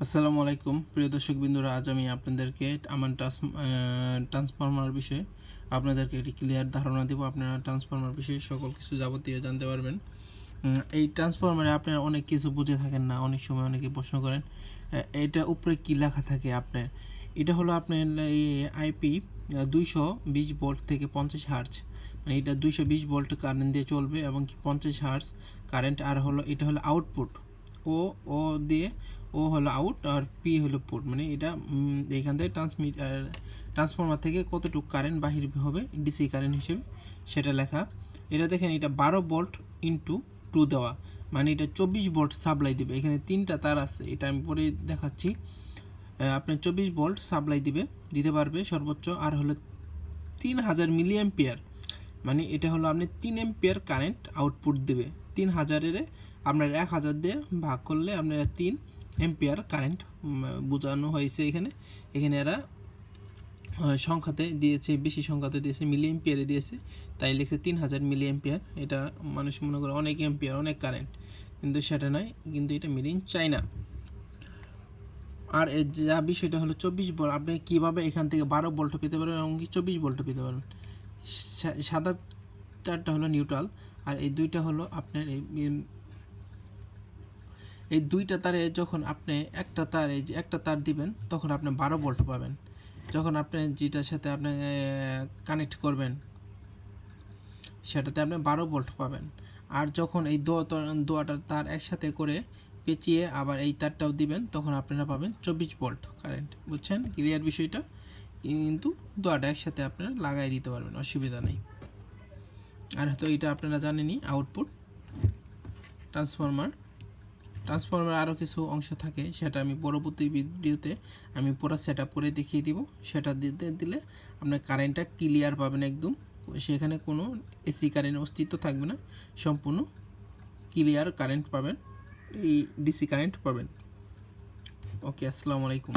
আসসালামু আলাইকুম প্রিয় দর্শক বিন্দুরা, আজ আমি আপনাদেরকে আমার ট্রান্সফরমার বিষয়ে আপনাদেরকে একটি ক্লিয়ার ধারণা দেব। আপনারা ট্রান্সফরমার বিষয়ে সকল কিছু যাবতীয় জানতে পারবেন। এই ট্রান্সফরমারে আপনারা অনেক কিছু বুঝে থাকেন না, অনেক সময় অনেকে প্রশ্ন করেন এটা উপরে কী লেখা থাকে আপনার। এটা হলো আপনার এই আইপি 220 ভোল্ট থেকে 50 হার্জ, মানে এটা 220 ভোল্ট কারেন্ট দিয়ে চলবে এবং কি 50 হার্জ কারেন্ট। আর হলো এটা হলো আউটপুট, ও ও দিয়ে ও হলো আউট আর পি হলো পুট, মানে এটা এইখান থেকে ট্রান্সফরমার থেকে কতটুকু কারেন্ট বাহির হবে ডিসি কারেন্ট হিসেবে সেটা লেখা। এটা দেখেন, এটা 12 ভোল্ট ইন্টু 2 দেওয়া, মানে এটা 24 ভোল্ট সাপ্লাই দেবে। এখানে 3টা তার আছে, এটা আমি পরে দেখাচ্ছি। আপনার 24 ভোল্ট সাপ্লাই দিতে পারবে সর্বোচ্চ। আর হলো 3000 মিলি অ্যাম্পিয়ার, মানে এটা হলো আপনি 3 অ্যাম্পিয়ার কারেন্ট আউটপুট দেবে। 3000-এর আপনার 1000 দিয়ে ভাগ করলে আপনার 3 অ্যাম্পিয়ার কারেন্ট বোঝানো হয়েছে। এখানে এরা সংখ্যাতে দিয়েছে, বেশি সংখ্যাতে দিয়েছে, মিলি অ্যাম্পিয়ারে দিয়েছে, তাই লিখছে 3000 মিলি অ্যাম্পিয়ার। এটা মানুষ মনে করে অনেক অ্যাম্পিয়ার, অনেক কারেন্ট, কিন্তু সেটা নয়, কিন্তু এটা মেড ইন চায়না। আর যা বিষয়টা হলো 24 ভোল্ট, আপনি কীভাবে এখান থেকে 12 ভোল্ট পেতে পারবেন এবং কি 24 ভোল্ট পেতে পারবেন। সাদা তারটা হলো নিউট্রাল, আর এই দুইটা হলো আপনার এই দুইটা তারে যখন আপনি একটা তার দিবেন তখন আপনি 12 ভোল্ট পাবেন। যখন আপনি যেটার সাথে আপনি কানেক্ট করবেন সেটাতে আপনি 12 ভোল্ট পাবেন। আর যখন এই দোয়াটার তার একসাথে করে পেঁচিয়ে আবার এই তারটাও দিবেন তখন আপনারা পাবেন 24 ভোল্ট কারেন্ট। বুঝছেন ক্লিয়ার বিষয়টা? কিন্তু দোয়াটা একসাথে আপনারা লাগাই দিতে পারবেন, অসুবিধা নেই। আর তো এটা আপনারা জানেনই, আউটপুট ট্রান্সফরমার আরও কিছু অংশ থাকে, সেটা আমি পরবর্তী ভিডিওতে আমি পুরো সেট আপ করে দেখিয়ে দিব। সেটা দিলে আপনার কারেন্টটা ক্লিয়ার পাবেন একদম, সেখানে কোনো এসি কারেন্টের অস্তিত্ব থাকবে না, সম্পূর্ণ ক্লিয়ার কারেন্ট পাবেন, এই ডিসি কারেন্ট পাবেন। ওকে, আসসালামু আলাইকুম।